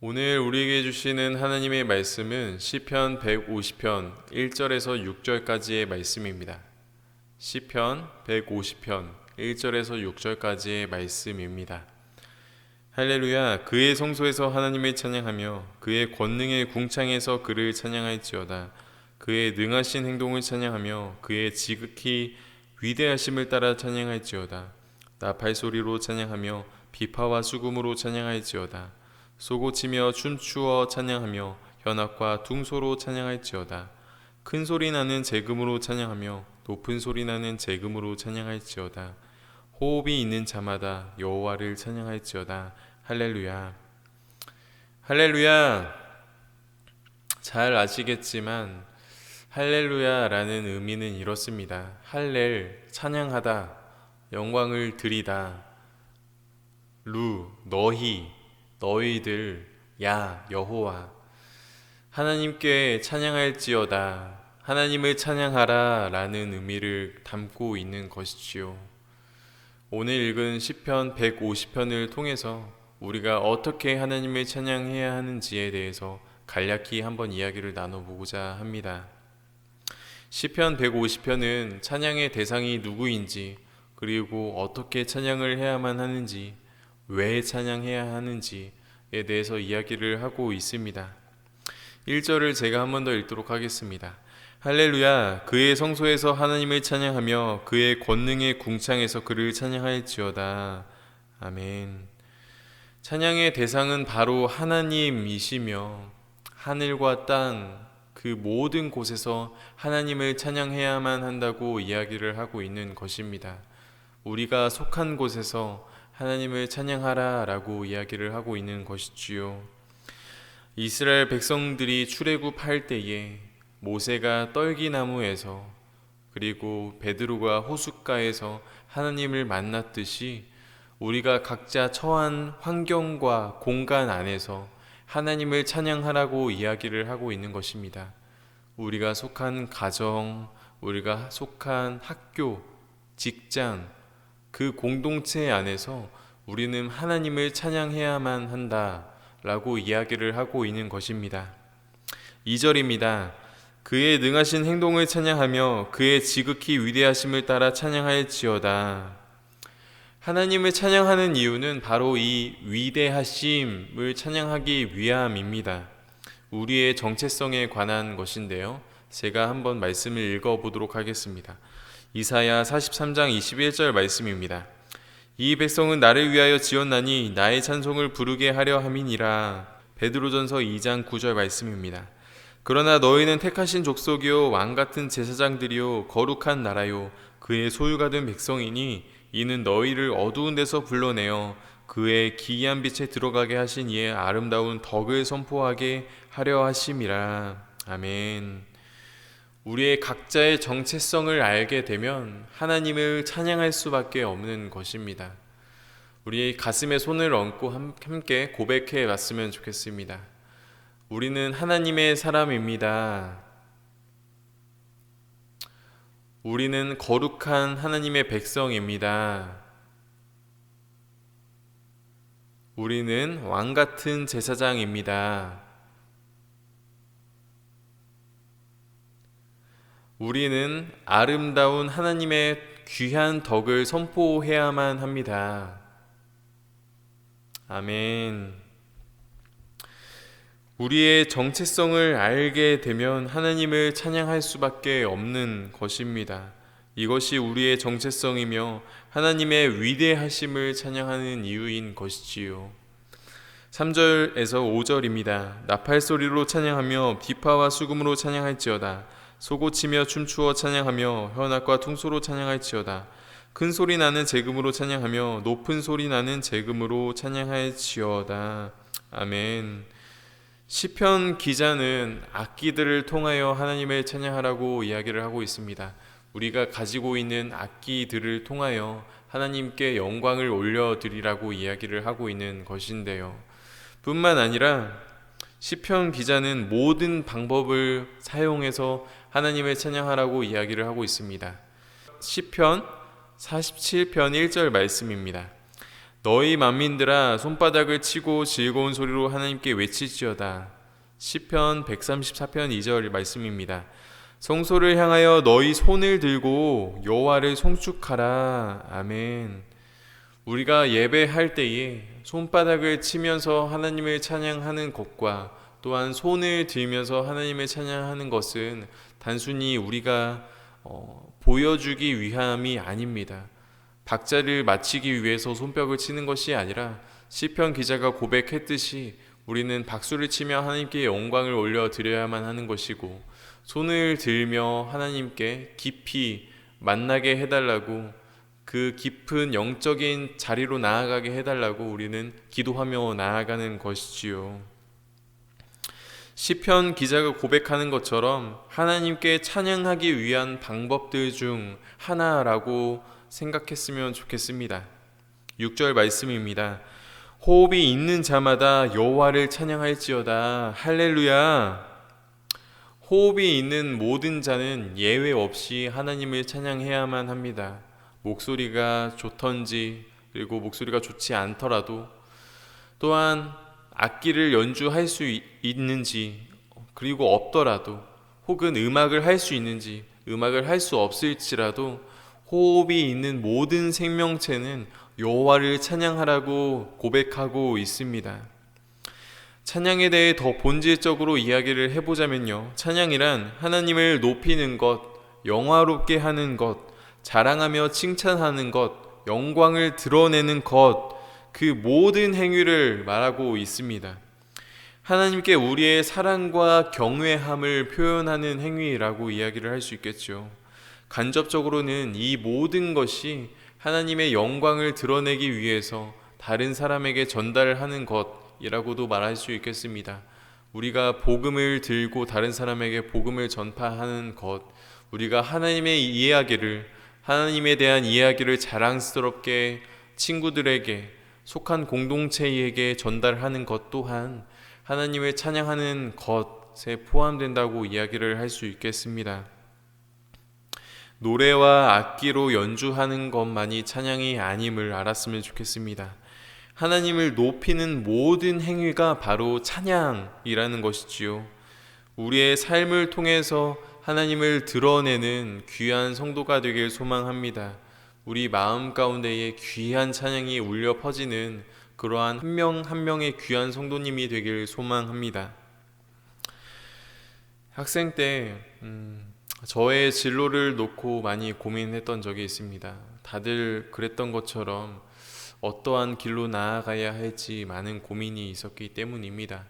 오늘 우리에게 주시는 하나님의 말씀은 시편 150편 1절에서 6절까지의 말씀입니다. 시편 150편 1절에서 6절까지의 말씀입니다. 할렐루야. 그의 성소에서 하나님을 찬양하며 그의 권능의 궁창에서 그를 찬양할지어다. 그의 능하신 행동을 찬양하며 그의 지극히 위대하심을 따라 찬양할지어다. 나팔소리로 찬양하며 비파와 수금으로 찬양할지어다. 쏘고치며 춤추어 찬양하며 현악과 둥소로 찬양할지어다. 큰 소리 나는 제금으로 찬양하며 높은 소리 나는 제금으로 찬양할지어다. 호흡이 있는 자마다 여호와를 찬양할지어다. 할렐루야. 할렐루야. 잘 아시겠지만 할렐루야라는 의미는 이렇습니다. 할렐, 찬양하다, 영광을 드리다. 루, 너희, 너희들, 야, 여호와. 하나님께 찬양할지어다. 하나님을 찬양하라 라는 의미를 담고 있는 것이지요. 오늘 읽은 시편 150편을 통해서 우리가 어떻게 하나님을 찬양해야 하는지에 대해서 간략히 한번 이야기를 나눠보고자 합니다. 시편 150편은 찬양의 대상이 누구인지, 그리고 어떻게 찬양을 해야만 하는지, 왜 찬양해야 하는지에 대해서 이야기를 하고 있습니다. 1절을 제가 한 번 더 읽도록 하겠습니다. 할렐루야. 그의 성소에서 하나님을 찬양하며 그의 권능의 궁창에서 그를 찬양할지어다. 아멘. 찬양의 대상은 바로 하나님이시며 하늘과 땅 그 모든 곳에서 하나님을 찬양해야만 한다고 이야기를 하고 있는 것입니다. 우리가 속한 곳에서 하나님을 찬양하라 라고 이야기를 하고 있는 것이지요. 이스라엘 백성들이 출애굽할 때에 모세가 떨기나무에서 그리고 베드로가 호숫가에서 하나님을 만났듯이 우리가 각자 처한 환경과 공간 안에서 하나님을 찬양하라고 이야기를 하고 있는 것입니다. 우리가 속한 가정, 우리가 속한 학교, 직장, 그 공동체 안에서 우리는 하나님을 찬양해야만 한다 라고 이야기를 하고 있는 것입니다. 2절입니다. 그의 능하신 행동을 찬양하며 그의 지극히 위대하심을 따라 찬양할지어다. 하나님을 찬양하는 이유는 바로 이 위대하심을 찬양하기 위함입니다. 우리의 정체성에 관한 것인데요. 제가 한번 말씀을 읽어보도록 하겠습니다. 이사야 43장 21절 말씀입니다. 이 백성은 나를 위하여 지었나니 나의 찬송을 부르게 하려 함이니라. 베드로전서 2장 9절 말씀입니다. 그러나 너희는 택하신 족속이요 왕같은 제사장들이요 거룩한 나라요 그의 소유가 된 백성이니 이는 너희를 어두운 데서 불러내어 그의 기이한 빛에 들어가게 하신 이의 아름다운 덕을 선포하게 하려 하심이라. 아멘. 우리의 각자의 정체성을 알게 되면 하나님을 찬양할 수밖에 없는 것입니다. 우리의 가슴에 손을 얹고 함께 고백해 봤으면 좋겠습니다. 우리는 하나님의 사람입니다. 우리는 거룩한 하나님의 백성입니다. 우리는 왕같은 제사장입니다. 우리는 아름다운 하나님의 귀한 덕을 선포해야만 합니다. 아멘. 우리의 정체성을 알게 되면 하나님을 찬양할 수밖에 없는 것입니다. 이것이 우리의 정체성이며 하나님의 위대하심을 찬양하는 이유인 것이지요. 3절에서 5절입니다. 나팔소리로 찬양하며 비파와 수금으로 찬양할지어다. 쏘고치며 춤추어 찬양하며 현악과 퉁소로 찬양할지어다. 큰 소리 나는 제금으로 찬양하며 높은 소리 나는 제금으로 찬양할지어다. 아멘. 시편 기자는 악기들을 통하여 하나님을 찬양하라고 이야기를 하고 있습니다. 우리가 가지고 있는 악기들을 통하여 하나님께 영광을 올려드리라고 이야기를 하고 있는 것인데요. 뿐만 아니라 시편 기자는 모든 방법을 사용해서 하나님을 찬양하라고 이야기를 하고 있습니다. 시편 47편 1절 말씀입니다. 너희 만민들아 손바닥을 치고 즐거운 소리로 하나님께 외칠지어다. 시편 134편 2절 말씀입니다. 성소를 향하여 너희 손을 들고 여호와를 송축하라. 아멘. 우리가 예배할 때에 손바닥을 치면서 하나님을 찬양하는 것과 또한 손을 들면서 하나님을 찬양하는 것은 단순히 우리가 보여주기 위함이 아닙니다. 박자를 맞추기 위해서 손뼉을 치는 것이 아니라 시편 기자가 고백했듯이 우리는 박수를 치며 하나님께 영광을 올려드려야만 하는 것이고, 손을 들며 하나님께 깊이 만나게 해달라고, 그 깊은 영적인 자리로 나아가게 해달라고 우리는 기도하며 나아가는 것이지요. 시편 기자가 고백하는 것처럼 하나님께 찬양하기 위한 방법들 중 하나라고 생각했으면 좋겠습니다. 6절 말씀입니다. 호흡이 있는 자마다 여호와를 찬양할지어다. 할렐루야. 호흡이 있는 모든 자는 예외 없이 하나님을 찬양해야만 합니다. 목소리가 좋던지, 그리고 목소리가 좋지 않더라도, 또한 악기를 연주할 수 있는지, 그리고 없더라도, 혹은 음악을 할 수 있는지, 음악을 할 수 없을지라도 호흡이 있는 모든 생명체는 여호와를 찬양하라고 고백하고 있습니다. 찬양에 대해 더 본질적으로 이야기를 해보자면요, 찬양이란 하나님을 높이는 것, 영화롭게 하는 것, 자랑하며 칭찬하는 것, 영광을 드러내는 것, 그 모든 행위를 말하고 있습니다. 하나님께 우리의 사랑과 경외함을 표현하는 행위라고 이야기를 할 수 있겠죠. 간접적으로는 이 모든 것이 하나님의 영광을 드러내기 위해서 다른 사람에게 전달하는 것이라고도 말할 수 있겠습니다. 우리가 복음을 들고 다른 사람에게 복음을 전파하는 것, 우리가 하나님에 대한 이야기를 자랑스럽게 친구들에게, 속한 공동체에게 전달하는 것 또한 하나님을 찬양하는 것에 포함된다고 이야기를 할 수 있겠습니다. 노래와 악기로 연주하는 것만이 찬양이 아님을 알았으면 좋겠습니다. 하나님을 높이는 모든 행위가 바로 찬양이라는 것이지요. 우리의 삶을 통해서 하나님을 드러내는 귀한 성도가 되길 소망합니다. 우리 마음 가운데에 귀한 찬양이 울려 퍼지는 그러한 한 명 한 명의 귀한 성도님이 되길 소망합니다. 학생 때 저의 진로를 놓고 많이 고민했던 적이 있습니다. 다들 그랬던 것처럼 어떠한 길로 나아가야 할지 많은 고민이 있었기 때문입니다.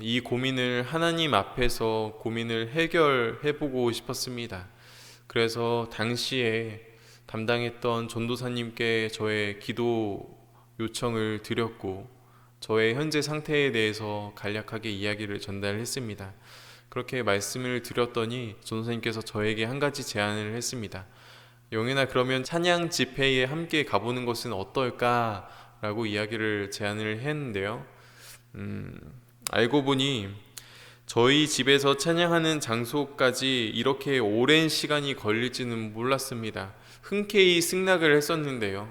이 고민을 하나님 앞에서 고민을 해결해보고 싶었습니다. 그래서 당시에 담당했던 전도사님께 저의 기도 요청을 드렸고, 저의 현재 상태에 대해서 간략하게 이야기를 전달했습니다. 그렇게 말씀을 드렸더니 전도사님께서 저에게 한 가지 제안을 했습니다. 영현아, 그러면 찬양 집회에 함께 가보는 것은 어떨까? 라고 이야기를 제안을 했는데요. 알고 보니 저희 집에서 찬양하는 장소까지 이렇게 오랜 시간이 걸릴지는 몰랐습니다. 흔쾌히 승낙을 했었는데요.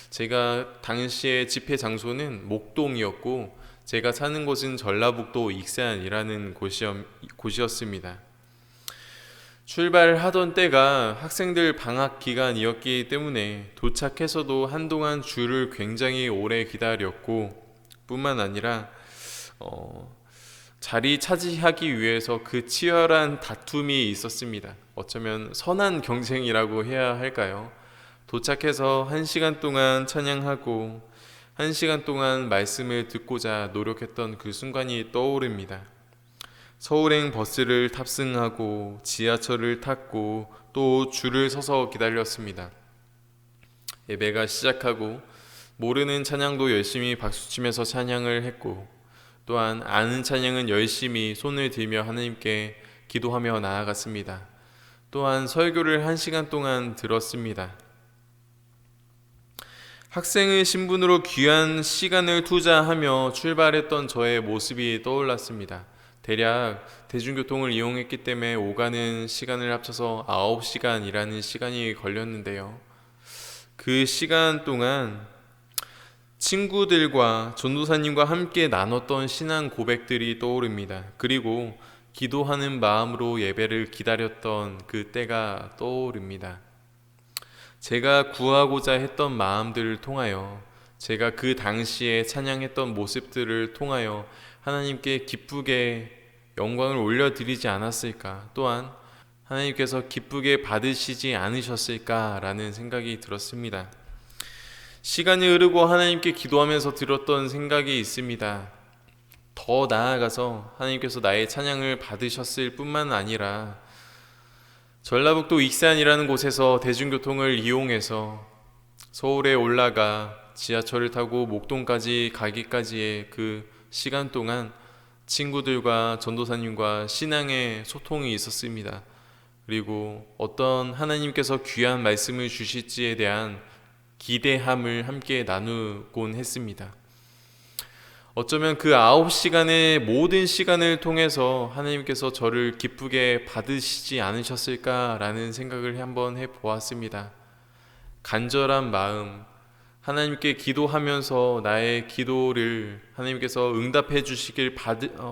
제가 당시에 집회 장소는 목동이었고, 제가 사는 곳은 전라북도 익산이라는 곳이었습니다. 출발하던 때가 학생들 방학 기간이었기 때문에 도착해서도 한동안 줄을 굉장히 오래 기다렸고, 뿐만 아니라 자리 차지하기 위해서 그 치열한 다툼이 있었습니다. 어쩌면 선한 경쟁이라고 해야 할까요? 도착해서 1시간 동안 찬양하고 1시간 동안 말씀을 듣고자 노력했던 그 순간이 떠오릅니다. 서울행 버스를 탑승하고 지하철을 탔고 또 줄을 서서 기다렸습니다. 예배가 시작하고 모르는 찬양도 열심히 박수치면서 찬양을 했고, 또한 아는 찬양은 열심히 손을 들며 하나님께 기도하며 나아갔습니다. 또한 설교를 1시간 동안 들었습니다. 학생의 신분으로 귀한 시간을 투자하며 출발했던 저의 모습이 떠올랐습니다. 대략 대중교통을 이용했기 때문에 오가는 시간을 합쳐서 9시간이라는 시간이 걸렸는데요. 그 시간 동안 친구들과 전도사님과 함께 나눴던 신앙 고백들이 떠오릅니다. 그리고 기도하는 마음으로 예배를 기다렸던 그 때가 떠오릅니다. 제가 구하고자 했던 마음들을 통하여, 제가 그 당시에 찬양했던 모습들을 통하여 하나님께 기쁘게 영광을 올려드리지 않았을까, 또한 하나님께서 기쁘게 받으시지 않으셨을까라는 생각이 들었습니다. 시간이 흐르고 하나님께 기도하면서 들었던 생각이 있습니다. 더 나아가서 하나님께서 나의 찬양을 받으셨을 뿐만 아니라 전라북도 익산이라는 곳에서 대중교통을 이용해서 서울에 올라가 지하철을 타고 목동까지 가기까지의 그 시간 동안 친구들과 전도사님과 신앙의 소통이 있었습니다. 그리고 어떤 하나님께서 귀한 말씀을 주실지에 대한 기대함을 함께 나누곤 했습니다. 어쩌면 그 9시간의 모든 시간을 통해서 하나님께서 저를 기쁘게 받으시지 않으셨을까라는 생각을 한번 해보았습니다. 간절한 마음, 하나님께 기도하면서 나의 기도를 하나님께서 응답해 주시길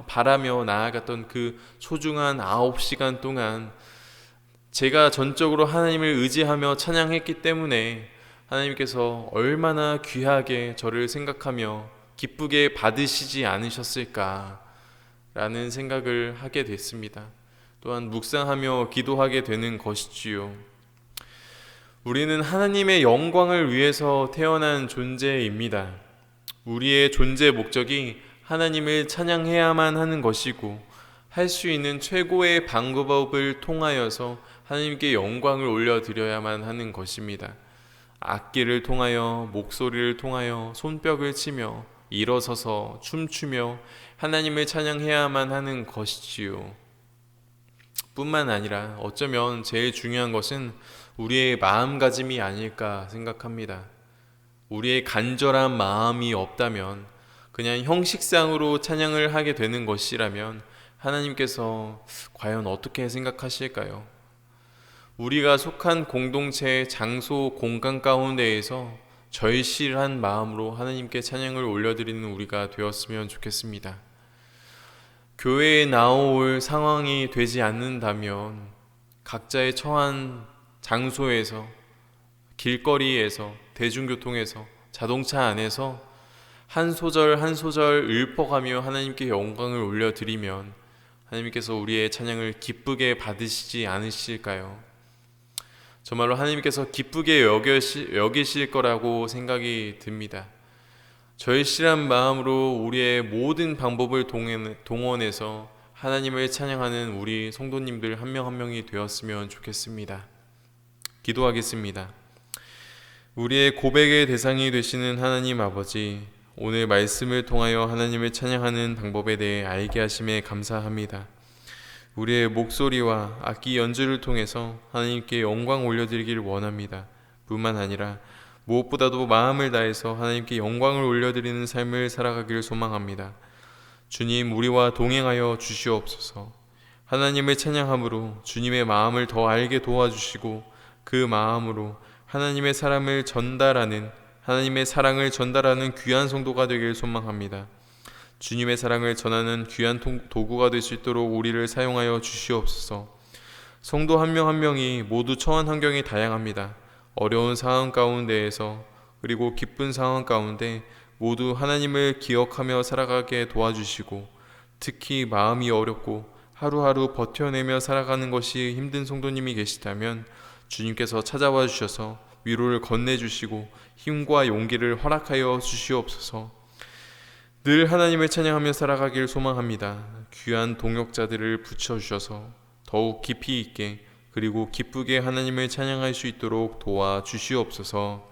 바라며 나아갔던 그 소중한 9시간 동안 제가 전적으로 하나님을 의지하며 찬양했기 때문에 하나님께서 얼마나 귀하게 저를 생각하며 기쁘게 받으시지 않으셨을까 라는 생각을 하게 됐습니다. 또한 묵상하며 기도하게 되는 것이지요. 우리는 하나님의 영광을 위해서 태어난 존재입니다. 우리의 존재 목적이 하나님을 찬양해야만 하는 것이고, 할 수 있는 최고의 방법을 통하여서 하나님께 영광을 올려드려야만 하는 것입니다. 악기를 통하여, 목소리를 통하여, 손뼉을 치며, 일어서서 춤추며 하나님을 찬양해야만 하는 것이지요. 뿐만 아니라 어쩌면 제일 중요한 것은 우리의 마음가짐이 아닐까 생각합니다. 우리의 간절한 마음이 없다면, 그냥 형식상으로 찬양을 하게 되는 것이라면 하나님께서 과연 어떻게 생각하실까요? 우리가 속한 공동체의 장소, 공간 가운데에서 절실한 마음으로 하나님께 찬양을 올려드리는 우리가 되었으면 좋겠습니다. 교회에 나올 상황이 되지 않는다면 각자의 처한 장소에서, 길거리에서, 대중교통에서, 자동차 안에서 한 소절 한 소절 읊어가며 하나님께 영광을 올려드리면 하나님께서 우리의 찬양을 기쁘게 받으시지 않으실까요? 정말로 하나님께서 기쁘게 여기실 거라고 생각이 듭니다. 절실한 마음으로 우리의 모든 방법을 동원해서 하나님을 찬양하는 우리 성도님들 한 명 한 명이 되었으면 좋겠습니다. 기도하겠습니다. 우리의 고백의 대상이 되시는 하나님 아버지, 오늘 말씀을 통하여 하나님을 찬양하는 방법에 대해 알게 하심에 감사합니다. 우리의 목소리와 악기 연주를 통해서 하나님께 영광 올려드리길 원합니다. 뿐만 아니라 무엇보다도 마음을 다해서 하나님께 영광을 올려드리는 삶을 살아가길 소망합니다. 주님, 우리와 동행하여 주시옵소서. 하나님을 찬양함으로 주님의 마음을 더 알게 도와주시고, 그 마음으로 하나님의 사랑을 전달하는 귀한 성도가 되길 소망합니다. 주님의 사랑을 전하는 귀한 도구가 될 수 있도록 우리를 사용하여 주시옵소서. 성도 한 명 한 명이 모두 처한 환경이 다양합니다. 어려운 상황 가운데에서, 그리고 기쁜 상황 가운데 모두 하나님을 기억하며 살아가게 도와주시고, 특히 마음이 어렵고 하루하루 버텨내며 살아가는 것이 힘든 성도님이 계시다면 주님께서 찾아와 주셔서 위로를 건네주시고 힘과 용기를 허락하여 주시옵소서. 늘 하나님을 찬양하며 살아가길 소망합니다. 귀한 동역자들을 붙여주셔서 더욱 깊이 있게, 그리고 기쁘게 하나님을 찬양할 수 있도록 도와주시옵소서.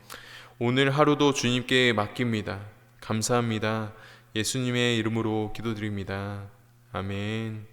오늘 하루도 주님께 맡깁니다. 감사합니다. 예수님의 이름으로 기도드립니다. 아멘.